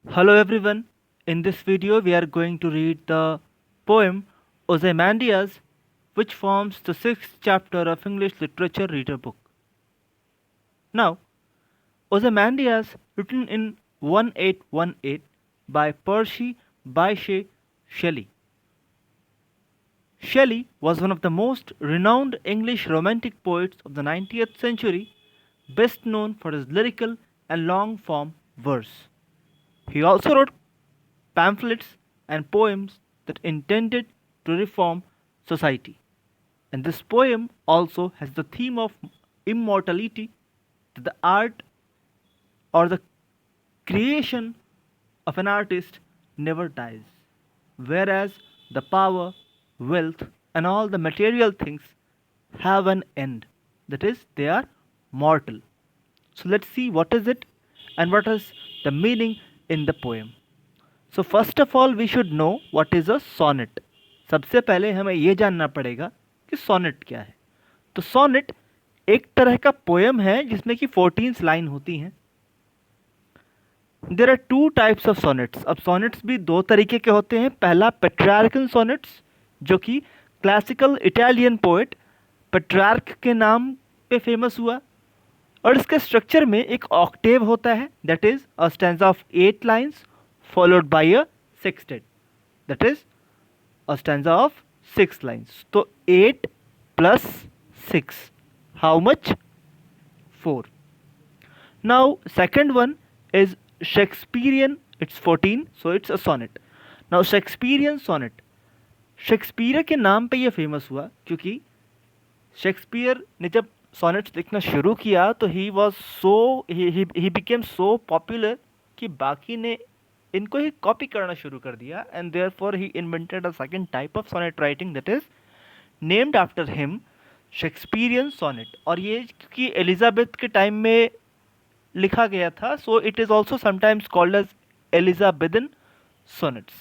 Hello everyone. In this video we are going to read the poem Ozymandias, which forms the sixth chapter of English Literature Reader book. Now, Ozymandias, written in 1818 by Percy Bysshe Shelley. Shelley was one of the most renowned English romantic poets of the 19th century, best known for his lyrical and long form verse. He also wrote pamphlets and poems that intended to reform society. And this poem also has the theme of immortality, that the art or the creation of an artist never dies, whereas the power, wealth, and all the material things have an end. That is, they are mortal. So let's see what is it and what is the meaning in the poem. So first of all we should know what is a sonnet. सबसे पहले हमें ये जानना पड़ेगा कि sonnet क्या है. तो सोनेट एक तरह का पोएम है जिसमें कि 14 लाइन होती हैं. There are two types of sonnets. अब सोनेट्स भी दो तरीके के होते हैं. पहला पेट्रार्कन सोनेट्स, जो कि क्लासिकल इटालियन पोएट पेट्रार्क के नाम पे फेमस हुआ. और इसके स्ट्रक्चर में एक ऑक्टेव होता है, that is a stanza of 8 lines followed by a sextet, that is a stanza of 6 lines. So 8 plus 6, how much? 4. Now second one is Shakespearean, it's 14, so it's a sonnet. Now Shakespearean sonnet, Shakespeare के नाम पे ये famous हुआ क्योंकि Shakespeare ने जब sonnets लिखना शुरू किया तो he was so he became so popular कि बाकी ने इनको ही कॉपी करना शुरू कर दिया. And there for he invented a second type of sonnet writing that is named after him, Shakespearean sonnet. और ये क्योंकि एलिजाबेथ के टाइम में लिखा गया था, so it is also sometimes called as Elizabethan sonnets.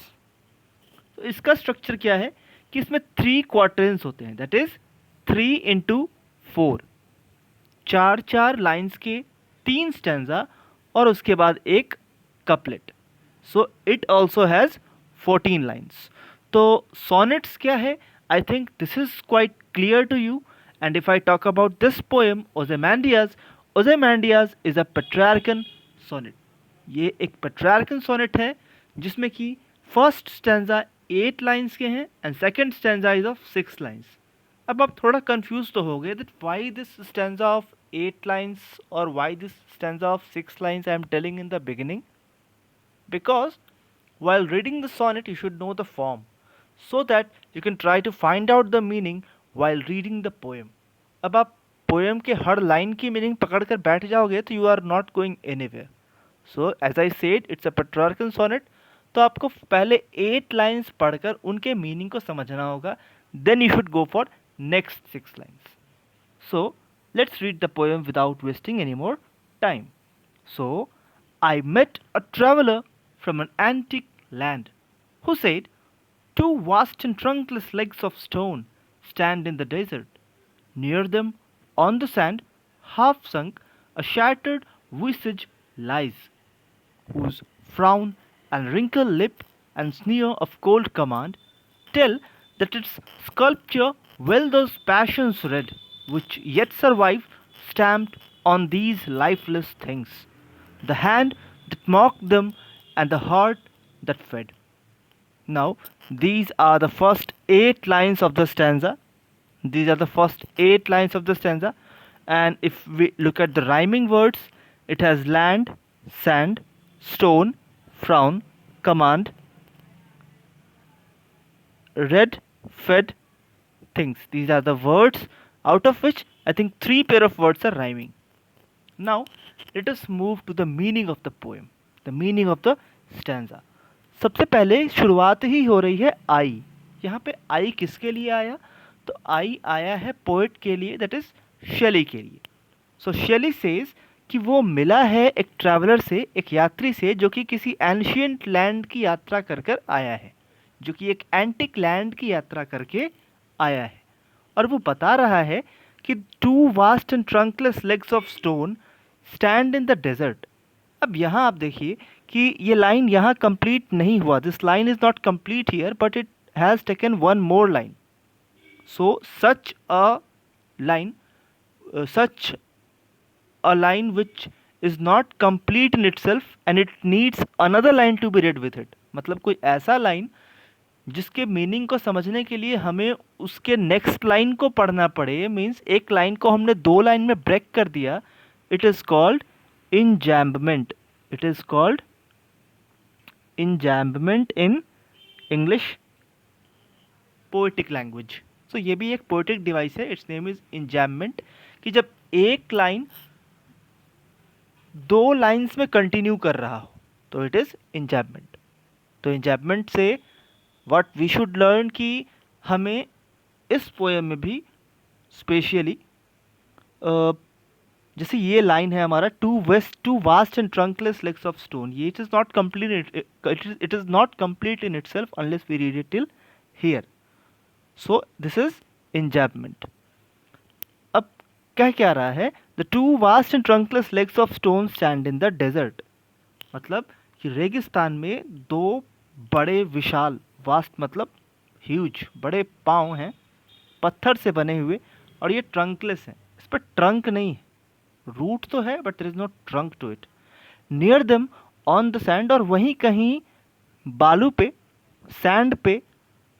तो इसका स्ट्रक्चर क्या है कि इसमें 3 क्वार्टरन्स होते हैं, दैट इज 3 इंटू 4, 4 लाइन्स के 3 स्टैंजा और उसके बाद एक couplet. So it also has 14 lines. तो sonnets क्या है? I think this is quite clear to you. And if I talk about this poem, Ozymandias, Ozymandias is a Petrarchan sonnet. ये एक Petrarchan sonnet है जिसमें कि फर्स्ट स्टैंजा 8 लाइन्स के हैं and second stanza is of 6 lines. अब आप थोड़ा कंफ्यूज तो हो गए that why this stanza of 8 lines और why this stanza of 6 lines I am telling in the beginning. Because while reading the sonnet you should know the form so that you can try to find out the meaning while reading the poem. अब आप poem के हर line की meaning पकड़कर बैठ जाओगे तो you are not going anywhere. So as I said it's a Petrarchan sonnet. तो आपको पहले 8 लाइन्स पढ़कर उनके मीनिंग को समझना होगा, then you should go for next 6 lines. So let's read the poem without wasting any more time. So I met a traveler from an antique land, who said, "Two vast and trunkless legs of stone stand in the desert. Near them, on the sand, half sunk, a shattered visage lies, whose frown and wrinkled lip and sneer of cold command tell that its sculpture well those passions read, which yet survive, stamped on these lifeless things. The hand that mocked them and the heart that fed." Now, these are the first 8 lines of the stanza. These are the first 8 lines of the stanza. And if we look at the rhyming words, it has land, sand, stone, frown, command, read, fed, things. These are the words out of which I think 3 pair of words are rhyming. Now, let us move to the meaning of the poem, the meaning of the stanza. सबसे पहले शुरुआत ही हो रही है आई. यहाँ पे आई किसके लिए आया? तो आई आया है पोएट के लिए, दैट इज शेली के लिए. सो शेली सेज कि वो मिला है एक ट्रैवलर से, एक यात्री से जो कि किसी एंशियंट लैंड की यात्रा कर कर आया है, जो कि एक एंटिक लैंड की यात्रा करके आया है. और वो बता रहा है कि 2 vast and trunkless legs of stone stand in the desert. अब यहाँ आप देखिए कि ये लाइन यहाँ कंप्लीट नहीं हुआ, this line is not complete here but it has taken one more line. So such a line, such a line which is not complete in itself and it needs another line to be read with it. मतलब कोई ऐसा line जिसके meaning को समझने के लिए हमें उसके नेक्स्ट लाइन को पढ़ना पड़े, मीन्स एक लाइन को हमने दो लाइन में ब्रेक कर दिया, it is called enjambment. It is called enjambment in English poetic language. So ये भी एक पोएटिक डिवाइस है, इट्स नेम इज इंजैम्बमेंट, कि जब एक लाइन दो लाइंस में कंटिन्यू कर रहा हो तो इट इज़ इंजैम्बमेंट. तो इंजैम्बमेंट से व्हाट वी शुड लर्न कि हमें इस पोएम में भी स्पेशली जैसे ये लाइन है हमारा, two vast and trunkless legs of stone, ये it is not complete, it is not complete in itself unless we read it till here. So this is enjambment. अब कह क्या रहा है, the two vast and trunkless legs of stone stand in the desert. मतलब कि रेगिस्तान में दो बड़े विशाल, वास्ट मतलब ह्यूज, बड़े पाँव हैं पत्थर से बने हुए और ये ट्रंकलेस हैं, इस पर ट्रंक नहीं है, रूट तो है but there is no trunk to it. Near them on the sand, और वहीं कहीं बालू पे, सैंड पे,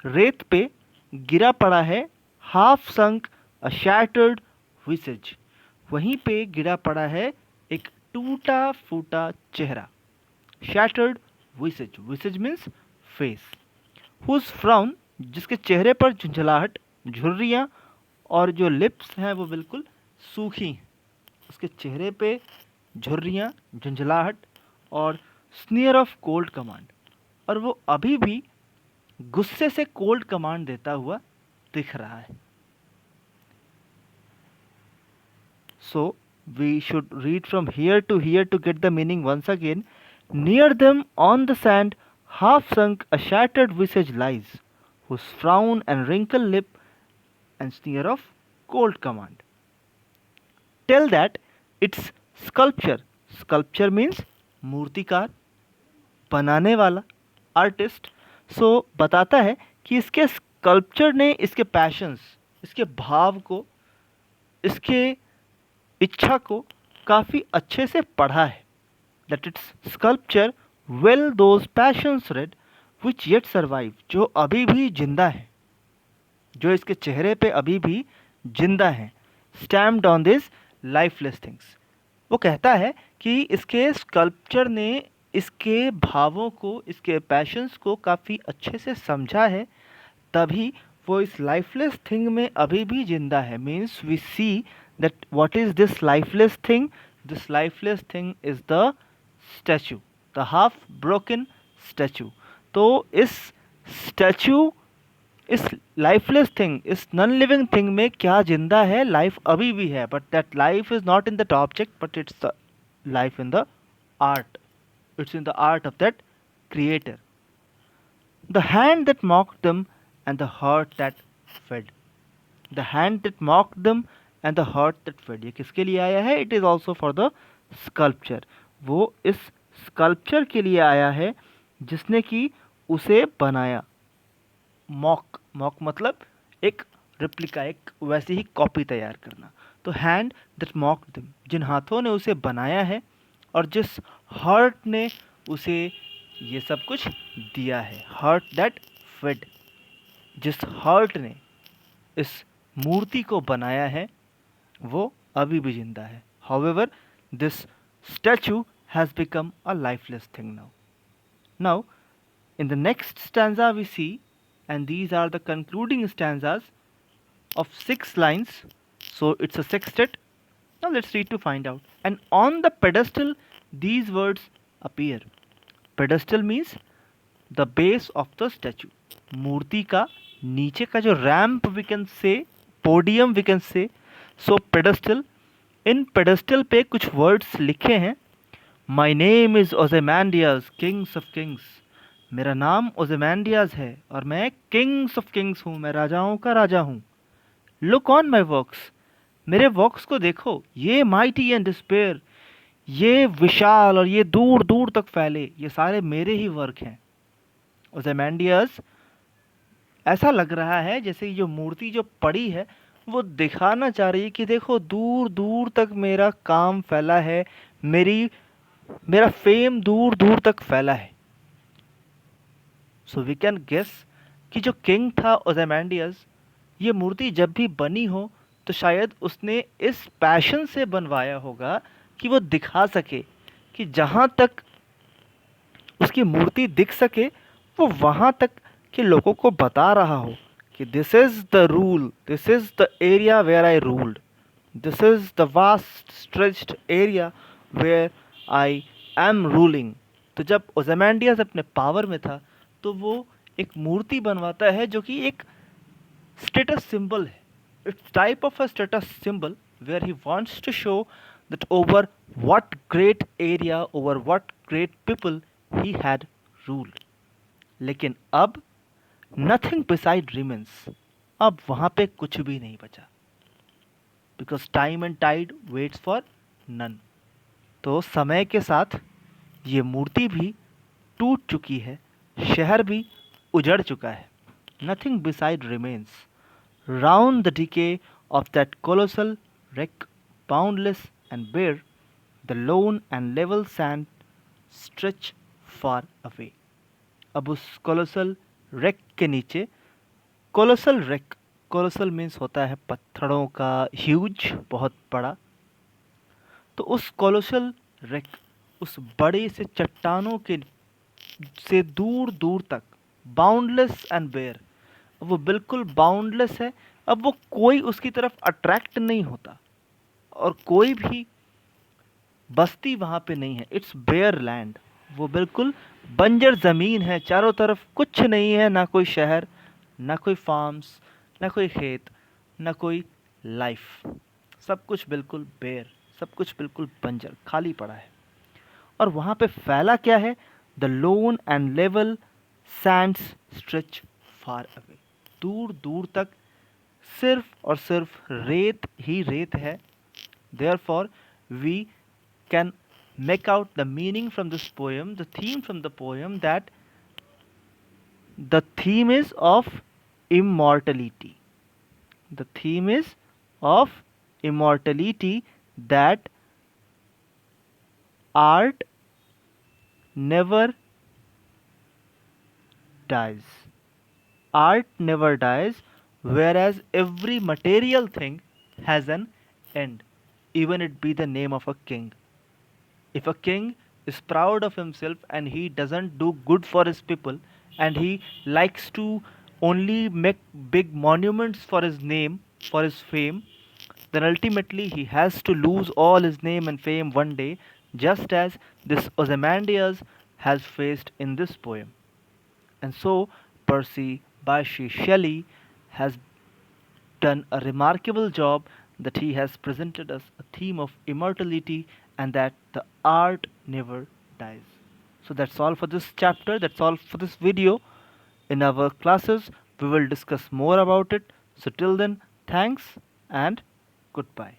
रेत पे गिरा पड़ा है, हाफ संक अ शैटर्ड विसेज, वहीं पे गिरा पड़ा है एक टूटा फूटा चेहरा. Shattered visage, visage means face. Whose frown, जिसके चेहरे पर झुंझलाहट, झुर्रियाँ और जो लिप्स हैं वो बिल्कुल सूखी हैं. उसके चेहरे पे झुर्रियाँ, झुंझलाहट और स्नीयर ऑफ कोल्ड कमांड, और वो अभी भी गुस्से से कोल्ड कमांड देता हुआ दिख रहा है. So we should read from here to get the meaning once again. Near them on the sand half sunk a shattered visage lies, whose frown and wrinkled lip and sneer of cold command tell that it's sculpture. Sculpture means मूर्तिकार, बनाने वाला, artist. सो बताता है कि इसके sculpture ने इसके patience, इसके भाव को, इसके इच्छा को काफ़ी अच्छे से पढ़ा है. That it's sculpture well those patience red which yet survive, जो अभी भी जिंदा है, जो इसके चेहरे पे अभी भी जिंदा हैं. Stamped on this lifeless things. वो कहता है कि इसके स्कल्पचर ने इसके भावों को, इसके पैशंस को काफ़ी अच्छे से समझा है, तभी वो इस लाइफलेस थिंग में अभी भी जिंदा है. Means we see that what is this lifeless thing. This lifeless thing is the statue, the half broken statue. तो इस स्टैचू, इस लाइफलेस थिंग, इस नॉन लिविंग थिंग में क्या जिंदा है, लाइफ अभी भी है, but that life is not in that object but it's the life in the art. It's in the art of that creator. The hand that mocked them and the heart that fed. The hand that mocked them and the heart that fed, ये किसके लिए आया है? It is also for the sculpture. वो इस sculpture के लिए आया है जिसने कि उसे बनाया. मॉक, मॉक मतलब एक रिप्लिका, एक वैसी ही कॉपी तैयार करना. तो हैंड दैट मॉक देम, जिन हाथों ने उसे बनाया है और जिस हार्ट ने उसे ये सब कुछ दिया है. हार्ट दैट फेड, जिस हार्ट ने इस मूर्ति को बनाया है वो अभी भी जिंदा है. However this statue has become a lifeless thing now. Now, in the next stanza we see, and these are the concluding stanzas of 6 lines, so it's a sextet. Now let's read to find out. And on the pedestal these words appear. Pedestal means the base of the statue. मूर्ति का नीचे का जो ramp we can say, podium we can say. So pedestal, in pedestal पे कुछ words लिखे हैं. My name is Ozymandias, Kings of Kings. मेरा नाम ओzymandias है और मैं Kings of Kings हूँ, मैं राजाओं का राजा हूँ. Look on my works, मेरे वर्क्स को देखो, ये mighty and despair, ये विशाल और ये दूर दूर तक फैले, ये सारे मेरे ही वर्क हैं। ओzymandias, ऐसा लग रहा है जैसे ये जो मूर्ति जो पड़ी है वो दिखाना चाह रही है कि देखो दूर दूर तक मेरा काम फैला है, मेरी मेरा फेम दूर दूर तक फैला है। सो वी कैन गेस कि जो किंग था ओzymandias, ये मूर्ति जब भी बनी हो तो शायद उसने इस पैशन से बनवाया होगा कि वो दिखा सके कि जहाँ तक उसकी मूर्ति दिख सके वो वहाँ तक के लोगों को बता रहा हो कि this is the rule, this is the area where I ruled, this is the vast stretched area where I am ruling. तो जब ओzymandias अपने पावर में था तो वो एक मूर्ति बनवाता है जो कि एक status symbol है. It's type of a status symbol where he wants to show that over what great area, over what great people he had ruled. लेकिन अब nothing beside remains. अब वहाँ पे कुछ भी नहीं बचा. Because time and tide waits for none. तो समय के साथ ये मूर्ति भी टूट चुकी है, शहर भी उजड़ चुका है. Nothing beside remains. Round the decay of that colossal wreck, boundless and bare, the lone and level sand stretch far away. अब उस colossal wreck के नीचे, colossal wreck, colossal means होता है पत्थरों का, huge बहुत बड़ा, तो उस colossal wreck, उस बड़े से चट्टानों के से दूर दूर तक, बाउंडलेस एंड बेयर, वो बिल्कुल बाउंडलेस है। अब वो कोई उसकी तरफ अट्रैक्ट नहीं होता और कोई भी बस्ती वहाँ पे नहीं है। इट्स बेयर लैंड, वो बिल्कुल बंजर ज़मीन है, चारों तरफ कुछ नहीं है, ना कोई शहर, ना कोई फार्म्स, ना कोई खेत, ना कोई लाइफ, सब कुछ बिल्कुल बेयर, सब कुछ बिल्कुल बंजर खाली पड़ा है। और वहाँ पे फैला क्या है? The loan and level Sands stretch far away, दूर दूर तक सिर्फ और सिर्फ रेत ही रेत है। Therefore, we can make out the meaning from this poem, the theme from the poem, that the theme is of immortality. The theme is of immortality, that art never dies. Art never dies, whereas every material thing has an end, even it be the name of a king. If a king is proud of himself and he doesn't do good for his people, and he likes to only make big monuments for his name, for his fame, then ultimately he has to lose all his name and fame one day, just as this Ozymandias has faced in this poem. And so Percy Bysshe Shelley has done a remarkable job, that he has presented us a theme of immortality and that the art never dies. So that's all for this chapter, that's all for this video. In our classes, we will discuss more about it. So till then, thanks and goodbye.